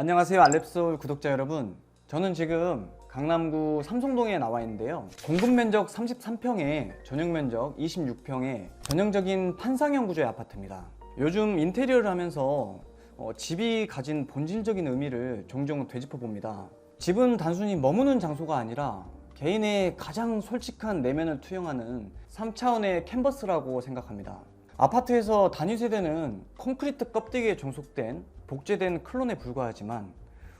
안녕하세요, 알랩소울 구독자 여러분. 저는 지금 강남구 삼성동에 나와 있는데요, 공급 면적 33평에 전용 면적 26평에 전형적인 판상형 구조의 아파트입니다. 요즘 인테리어를 하면서 집이 가진 본질적인 의미를 종종 되짚어 봅니다. 집은 단순히 머무는 장소가 아니라 개인의 가장 솔직한 내면을 투영하는 3차원의 캔버스라고 생각합니다. 아파트에서 단위 세대는 콘크리트 껍데기에 종속된 복제된 클론에 불과하지만,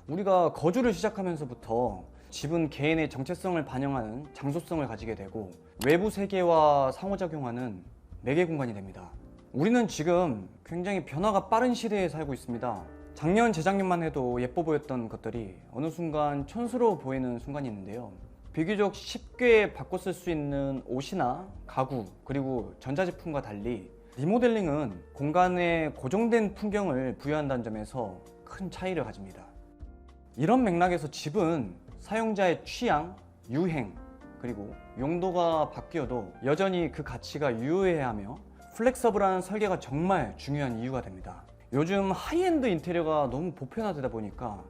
우리가 거주를 시작하면서부터 집은 개인의 정체성을 반영하는 장소성을 가지게 되고 외부 세계와 상호작용하는 매개 공간이 됩니다. 우리는 지금 굉장히 변화가 빠른 시대에 살고 있습니다. 작년, 재작년만 해도 예뻐 보였던 것들이 어느 순간 촌스러워 보이는 순간이 있는데요, 비교적 쉽게 바꿔 쓸 수 있는 옷이나 가구, 그리고 전자제품과 달리 리모델링은 공간에 고정된 풍경을 부여한다는 점에서 큰 차이를 가집니다. 이런 맥락에서 집은 사용자의 취향, 유행, 그리고 용도가 바뀌어도 여전히 그 가치가 유효해야 하며 플렉서블한 설계가 정말 중요한 이유가 됩니다. 요즘 하이엔드 인테리어가 너무 보편화되다 보니까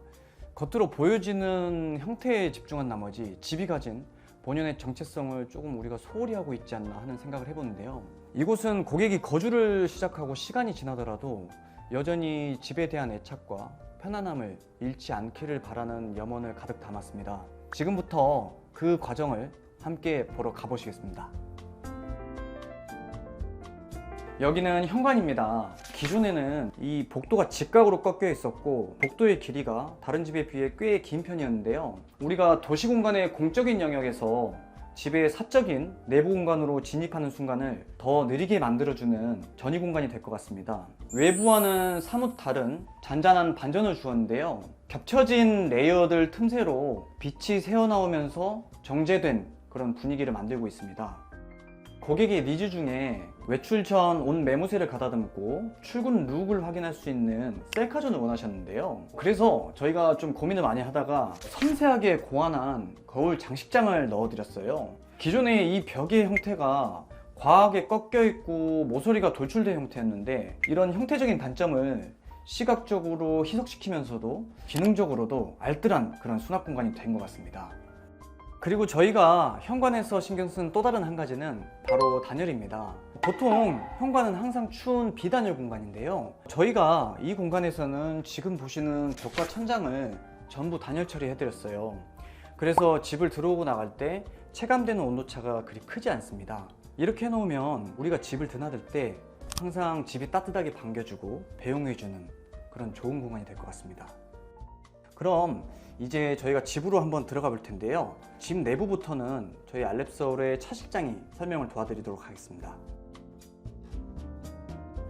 겉으로 보여지는 형태에 집중한 나머지 집이 가진 본연의 정체성을 조금 우리가 소홀히 하고 있지 않나 하는 생각을 해보는데요, 이곳은 고객이 거주를 시작하고 시간이 지나더라도 여전히 집에 대한 애착과 편안함을 잃지 않기를 바라는 염원을 가득 담았습니다. 지금부터 그 과정을 함께 보러 가보시겠습니다. 여기는 현관입니다. 기존에는 이 복도가 직각으로 꺾여 있었고 복도의 길이가 다른 집에 비해 꽤 긴 편이었는데요, 우리가 도시공간의 공적인 영역에서 집의 사적인 내부 공간으로 진입하는 순간을 더 느리게 만들어주는 전이 공간이 될 것 같습니다. 외부와는 사뭇 다른 잔잔한 반전을 주었는데요, 겹쳐진 레이어들 틈새로 빛이 새어나오면서 정제된 그런 분위기를 만들고 있습니다. 고객의 니즈 중에 외출 전 옷 매무새를 가다듬고 출근 룩을 확인할 수 있는 셀카존을 원하셨는데요, 그래서 저희가 좀 고민을 많이 하다가 섬세하게 고안한 거울 장식장을 넣어드렸어요. 기존의 이 벽의 형태가 과하게 꺾여 있고 모서리가 돌출된 형태였는데, 이런 형태적인 단점을 시각적으로 희석시키면서도 기능적으로도 알뜰한 그런 수납 공간이 된 것 같습니다. 그리고 저희가 현관에서 신경 쓴 또 다른 한 가지는 바로 단열입니다. 보통 현관은 항상 추운 비단열 공간인데요, 저희가 이 공간에서는 지금 보시는 벽과 천장을 전부 단열 처리해드렸어요. 그래서 집을 들어오고 나갈 때 체감되는 온도차가 그리 크지 않습니다. 이렇게 해놓으면 우리가 집을 드나들 때 항상 집이 따뜻하게 반겨주고 배웅해주는 그런 좋은 공간이 될 것 같습니다. 그럼 이제 저희가 집으로 한번 들어가 볼 텐데요, 집 내부부터는 저희 알랩서울의 차실장이 설명을 도와드리도록 하겠습니다.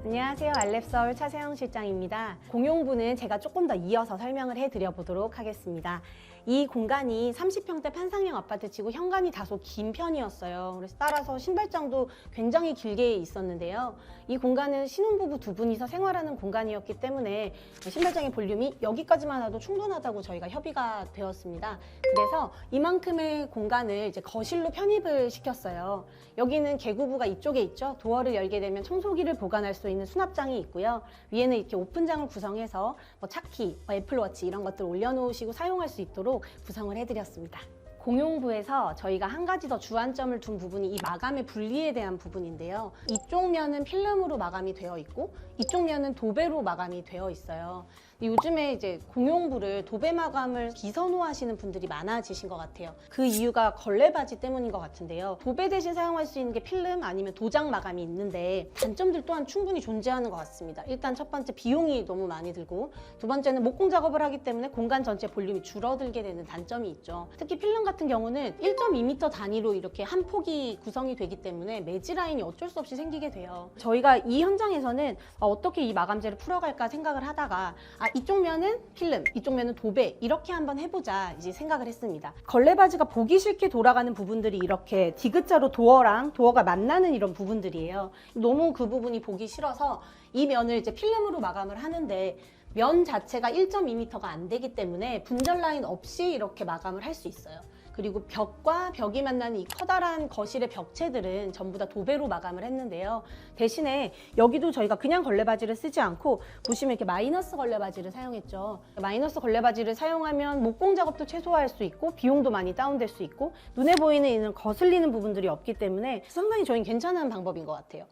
안녕하세요, 알랩서울 차세영 실장입니다. 공용부는 제가 조금 더 이어서 설명을 해드려 보도록 하겠습니다. 이 공간이 30평대 판상형 아파트치고 현관이 다소 긴 편이었어요. 그래서 따라서 신발장도 굉장히 길게 있었는데요, 이 공간은 신혼부부 두 분이서 생활하는 공간이었기 때문에 신발장의 볼륨이 여기까지만 와도 충분하다고 저희가 협의가 되었습니다. 그래서 이만큼의 공간을 이제 거실로 편입을 시켰어요. 여기는 개구부가 이쪽에 있죠. 도어를 열게 되면 청소기를 보관할 수 있는 수납장이 있고요, 위에는 이렇게 오픈장을 구성해서 차키, 애플워치 이런 것들 올려놓으시고 사용할 수 있도록 구성을 해드렸습니다. 공용부에서 저희가 한 가지 더 주안점을 둔 부분이 이 마감의 분리에 대한 부분인데요, 이쪽 면은 필름으로 마감이 되어 있고 이쪽 면은 도배로 마감이 되어 있어요. 요즘에 이제 공용부를 도배 마감을 비선호하시는 분들이 많아지신 것 같아요. 그 이유가 걸레바지 때문인 것 같은데요, 도배 대신 사용할 수 있는 게 필름 아니면 도장 마감이 있는데 단점들 또한 충분히 존재하는 것 같습니다. 일단 첫 번째, 비용이 너무 많이 들고, 두 번째는 목공 작업을 하기 때문에 공간 전체 볼륨이 줄어들게 되는 단점이 있죠. 특히 필름 같은 경우는 1.2m 단위로 이렇게 한 폭이 구성이 되기 때문에 매지 라인이 어쩔 수 없이 생기게 돼요. 저희가 이 현장에서는 어떻게 이 마감재를 풀어갈까 생각을 하다가 이쪽 면은 필름, 이쪽 면은 도배, 이렇게 한번 해보자 이제 생각을 했습니다. 걸레바지가 보기 싫게 돌아가는 부분들이 이렇게 디귿자로 도어랑 도어가 만나는 이런 부분들이에요. 너무 그 부분이 보기 싫어서 이 면을 이제 필름으로 마감을 하는데, 면 자체가 1.2m가 안 되기 때문에 분절 라인 없이 이렇게 마감을 할 수 있어요. 그리고 벽과 벽이 만나는 이 커다란 거실의 벽체들은 전부 다 도배로 마감을 했는데요. 대신에 여기도 저희가 그냥 걸레바지를 쓰지 않고 보시면 이렇게 마이너스 걸레바지를 사용했죠. 마이너스 걸레바지를 사용하면 목공 작업도 최소화할 수 있고 비용도 많이 다운될 수 있고 눈에 보이는 이런 거슬리는 부분들이 없기 때문에 상당히 저희는 괜찮은 방법인 것 같아요.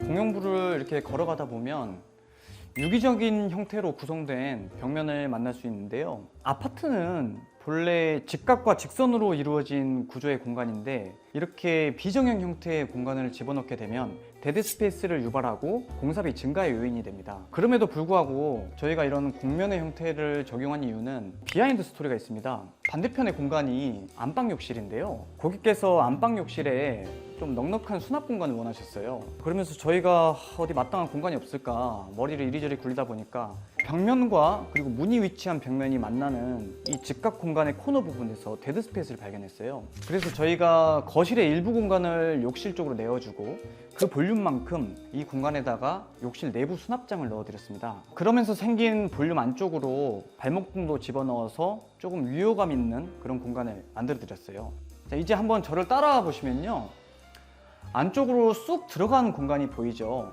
공용부를 이렇게 걸어가다 보면 유기적인 형태로 구성된 벽면을 만날 수 있는데요. 아파트는 본래 직각과 직선으로 이루어진 구조의 공간인데 이렇게 비정형 형태의 공간을 집어넣게 되면 데드 스페이스를 유발하고 공사비 증가의 요인이 됩니다. 그럼에도 불구하고 저희가 이런 곡면의 형태를 적용한 이유는 비하인드 스토리가 있습니다. 반대편의 공간이 안방 욕실인데요. 고객께서 안방 욕실에 좀 넉넉한 수납 공간을 원하셨어요. 그러면서 저희가 어디 마땅한 공간이 없을까 머리를 이리저리 굴리다 보니까 벽면과 그리고 문이 위치한 벽면이 만나는 이 직각 공간의 코너 부분에서 데드 스페이스를 발견했어요. 그래서 저희가 거실의 일부 공간을 욕실 쪽으로 내어주고 그 볼륨만큼 이 공간에다가 욕실 내부 수납장을 넣어드렸습니다. 그러면서 생긴 볼륨 안쪽으로 발목등도 집어넣어서 조금 유효감 있는 그런 공간을 만들어드렸어요. 자, 이제 한번 저를 따라와 보시면요. 안쪽으로 쑥 들어가는 공간이 보이죠.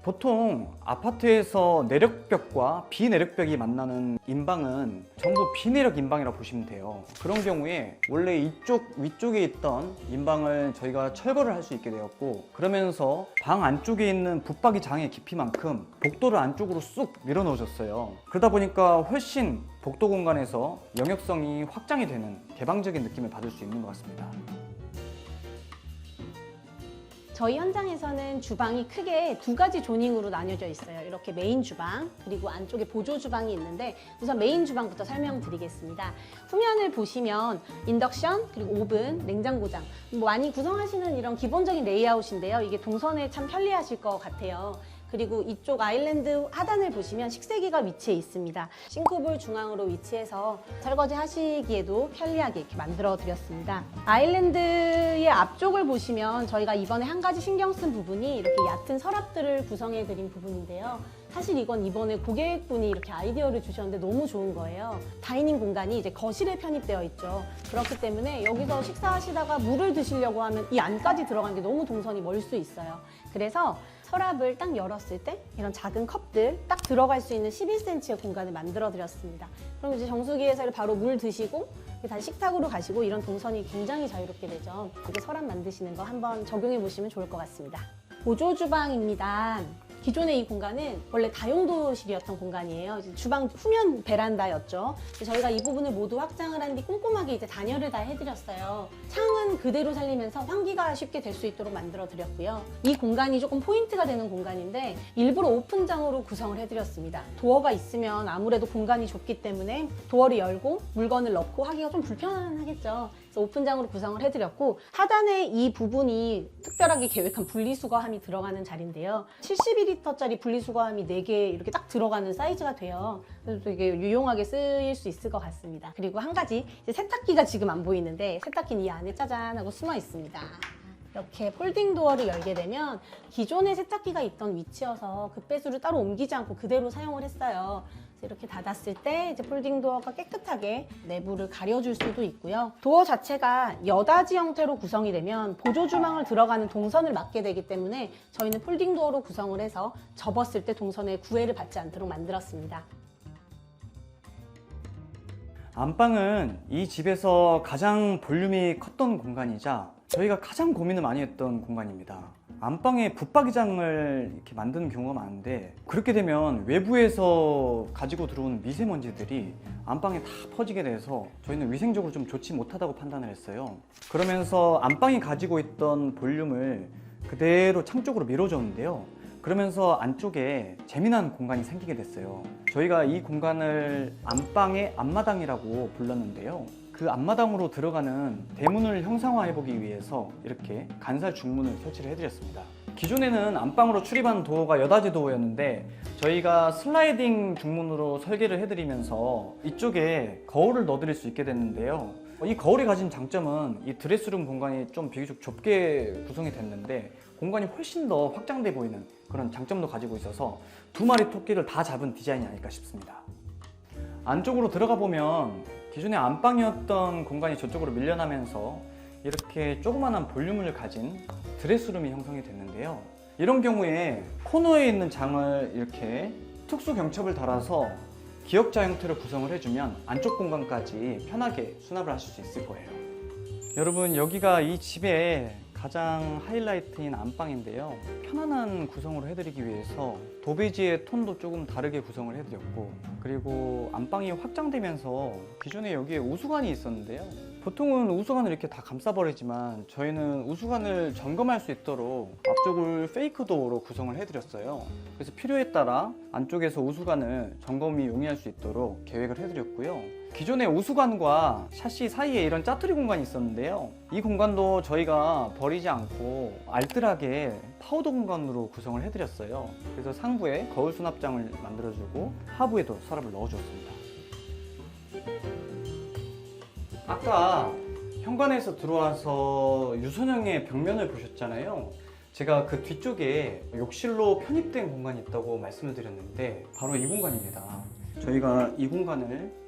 보통 아파트에서 내력벽과 비내력벽이 만나는 인방은 전부 비내력 인방이라고 보시면 돼요. 그런 경우에 원래 이쪽 위쪽에 있던 인방을 저희가 철거를 할 수 있게 되었고, 그러면서 방 안쪽에 있는 붙박이 장의 깊이만큼 복도를 안쪽으로 쑥 밀어 넣어줬어요. 그러다 보니까 훨씬 복도 공간에서 영역성이 확장이 되는 개방적인 느낌을 받을 수 있는 것 같습니다. 저희 현장에서는 주방이 크게 두 가지 조닝으로 나뉘어져 있어요. 이렇게 메인 주방, 그리고 안쪽에 보조 주방이 있는데 우선 메인 주방부터 설명드리겠습니다. 후면을 보시면 인덕션, 그리고 오븐, 냉장고장 많이 구성하시는 이런 기본적인 레이아웃인데요. 이게 동선에 참 편리하실 것 같아요. 그리고 이쪽 아일랜드 하단을 보시면 식세기가 위치해 있습니다. 싱크볼 중앙으로 위치해서 설거지 하시기에도 편리하게 이렇게 만들어 드렸습니다. 아일랜드의 앞쪽을 보시면 저희가 이번에 한 가지 신경 쓴 부분이 이렇게 얕은 서랍들을 구성해 드린 부분인데요. 사실 이건 이번에 고객분이 이렇게 아이디어를 주셨는데 너무 좋은 거예요. 다이닝 공간이 이제 거실에 편입되어 있죠. 그렇기 때문에 여기서 식사하시다가 물을 드시려고 하면 이 안까지 들어가는 게 너무 동선이 멀 수 있어요. 그래서 서랍을 딱 열었을 때 이런 작은 컵들 딱 들어갈 수 있는 11cm의 공간을 만들어 드렸습니다. 그럼 이제 정수기에서 바로 물 드시고 다시 식탁으로 가시고 이런 동선이 굉장히 자유롭게 되죠. 이게 서랍 만드시는 거 한번 적용해 보시면 좋을 것 같습니다. 보조 주방입니다. 기존의 이 공간은 원래 다용도실이었던 공간이에요. 주방 후면 베란다였죠. 저희가 이 부분을 모두 확장을 한 뒤 꼼꼼하게 이제 단열을 다 해드렸어요. 창은 그대로 살리면서 환기가 쉽게 될 수 있도록 만들어 드렸고요. 이 공간이 조금 포인트가 되는 공간인데 일부러 오픈장으로 구성을 해드렸습니다. 도어가 있으면 아무래도 공간이 좁기 때문에 도어를 열고 물건을 넣고 하기가 좀 불편하겠죠. 그래서 오픈장으로 구성을 해드렸고, 하단에 이 부분이 특별하게 계획한 분리수거함이 들어가는 자리인데요. 72리터짜리 분리수거함이 4개 이렇게 딱 들어가는 사이즈가 돼요. 그래서 되게 유용하게 쓰일 수 있을 것 같습니다. 그리고 한 가지, 이제 세탁기가 지금 안 보이는데 세탁기는 이 안에 짜잔 하고 숨어 있습니다. 이렇게 폴딩 도어를 열게 되면 기존에 세탁기가 있던 위치여서 급배수를 따로 옮기지 않고 그대로 사용을 했어요. 이렇게 닫았을 때 이제 폴딩 도어가 깨끗하게 내부를 가려줄 수도 있고요. 도어 자체가 여닫이 형태로 구성이 되면 보조 주방을 들어가는 동선을 막게 되기 때문에 저희는 폴딩 도어로 구성을 해서 접었을 때 동선에 구애를 받지 않도록 만들었습니다. 안방은 이 집에서 가장 볼륨이 컸던 공간이자 저희가 가장 고민을 많이 했던 공간입니다. 안방에 붙박이장을 이렇게 만드는 경우가 많은데 그렇게 되면 외부에서 가지고 들어온 미세먼지들이 안방에 다 퍼지게 돼서 저희는 위생적으로 좀 좋지 못하다고 판단을 했어요. 그러면서 안방이 가지고 있던 볼륨을 그대로 창 쪽으로 밀어줬는데요. 그러면서 안쪽에 재미난 공간이 생기게 됐어요. 저희가 이 공간을 안방의 앞마당이라고 불렀는데요. 그 앞마당으로 들어가는 대문을 형상화해보기 위해서 이렇게 간살 중문을 설치를 해드렸습니다. 기존에는 안방으로 출입하는 도어가 여닫이 도어였는데 저희가 슬라이딩 중문으로 설계를 해드리면서 이쪽에 거울을 넣어드릴 수 있게 됐는데요. 이 거울이 가진 장점은 이 드레스룸 공간이 좀 비교적 좁게 구성이 됐는데 공간이 훨씬 더 확장돼 보이는 그런 장점도 가지고 있어서 두 마리 토끼를 다 잡은 디자인이 아닐까 싶습니다. 안쪽으로 들어가 보면 기존에 안방이었던 공간이 저쪽으로 밀려나면서 이렇게 조그마한 볼륨을 가진 드레스룸이 형성이 됐는데요. 이런 경우에 코너에 있는 장을 이렇게 특수 경첩을 달아서 기역자 형태로 구성을 해주면 안쪽 공간까지 편하게 수납을 하실 수 있을 거예요. 여러분, 여기가 이 집의 가장 하이라이트인 안방인데요. 편안한 구성으로 해드리기 위해서 도배지의 톤도 조금 다르게 구성을 해드렸고, 그리고 안방이 확장되면서 기존에 여기에 우수관이 있었는데요. 보통은 우수관을 이렇게 다 감싸버리지만 저희는 우수관을 점검할 수 있도록 앞쪽을 페이크 도어로 구성을 해드렸어요. 그래서 필요에 따라 안쪽에서 우수관을 점검이 용이할 수 있도록 계획을 해드렸고요. 기존의 우수관과 샤시 사이에 이런 짜투리 공간이 있었는데요. 이 공간도 저희가 버리지 않고 알뜰하게 파우더 공간으로 구성을 해드렸어요. 그래서 상부에 거울 수납장을 만들어주고 하부에도 서랍을 넣어줬습니다. 아까 현관에서 들어와서 유선형의 벽면을 보셨잖아요. 제가 그 뒤쪽에 욕실로 편입된 공간이 있다고 말씀을 드렸는데 바로 이 공간입니다. 저희가 이 공간을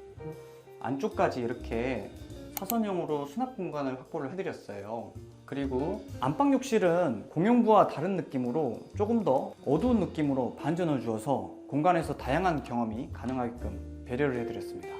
안쪽까지 이렇게 사선형으로 수납 공간을 확보를 해드렸어요. 그리고 안방 욕실은 공용부와 다른 느낌으로 조금 더 어두운 느낌으로 반전을 주어서 공간에서 다양한 경험이 가능하게끔 배려를 해드렸습니다.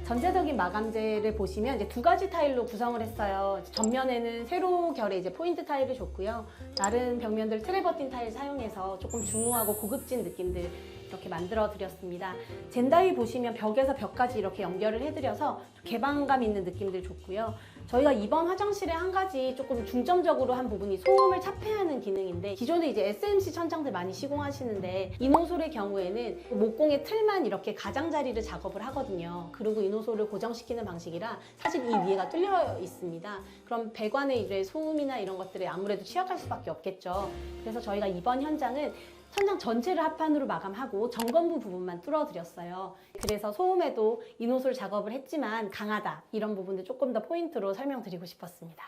전체적인 마감재를 보시면 이제 두 가지 타일로 구성을 했어요. 전면에는 세로 결의 이제 포인트 타일을 줬고요. 다른 벽면들 트래버틴 타일 사용해서 조금 중후하고 고급진 느낌들 이렇게 만들어 드렸습니다. 젠다위 보시면 벽에서 벽까지 이렇게 연결을 해드려서 개방감 있는 느낌들 좋고요. 저희가 이번 화장실에 한 가지 조금 중점적으로 한 부분이 소음을 차폐하는 기능인데, 기존에 이제 SMC 천장들 많이 시공하시는데 이노솔의 경우에는 목공의 틀만 이렇게 가장자리를 작업을 하거든요. 그리고 이노솔을 고정시키는 방식이라 사실 이 위에가 뚫려 있습니다. 그럼 배관의 이제 소음이나 이런 것들에 아무래도 취약할 수밖에 없겠죠. 그래서 저희가 이번 현장은 천장 전체를 합판으로 마감하고 정건부 부분만 뚫어드렸어요. 그래서 소음에도 이노솔 작업을 했지만 강하다, 이런 부분들 조금 더 포인트로 설명드리고 싶었습니다.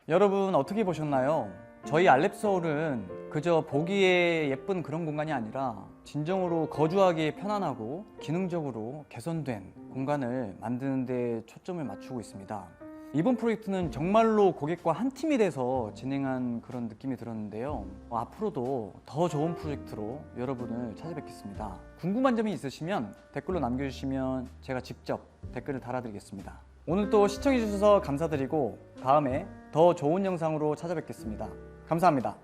여러분, 어떻게 보셨나요? 저희 알랩서울은 그저 보기에 예쁜 그런 공간이 아니라 진정으로 거주하기에 편안하고 기능적으로 개선된 공간을 만드는 데 초점을 맞추고 있습니다. 이번 프로젝트는 정말로 고객과 한 팀이 돼서 진행한 그런 느낌이 들었는데요. 앞으로도 더 좋은 프로젝트로 여러분을 찾아뵙겠습니다. 궁금한 점이 있으시면 댓글로 남겨주시면 제가 직접 댓글을 달아드리겠습니다. 오늘 또 시청해주셔서 감사드리고 다음에 더 좋은 영상으로 찾아뵙겠습니다. 감사합니다.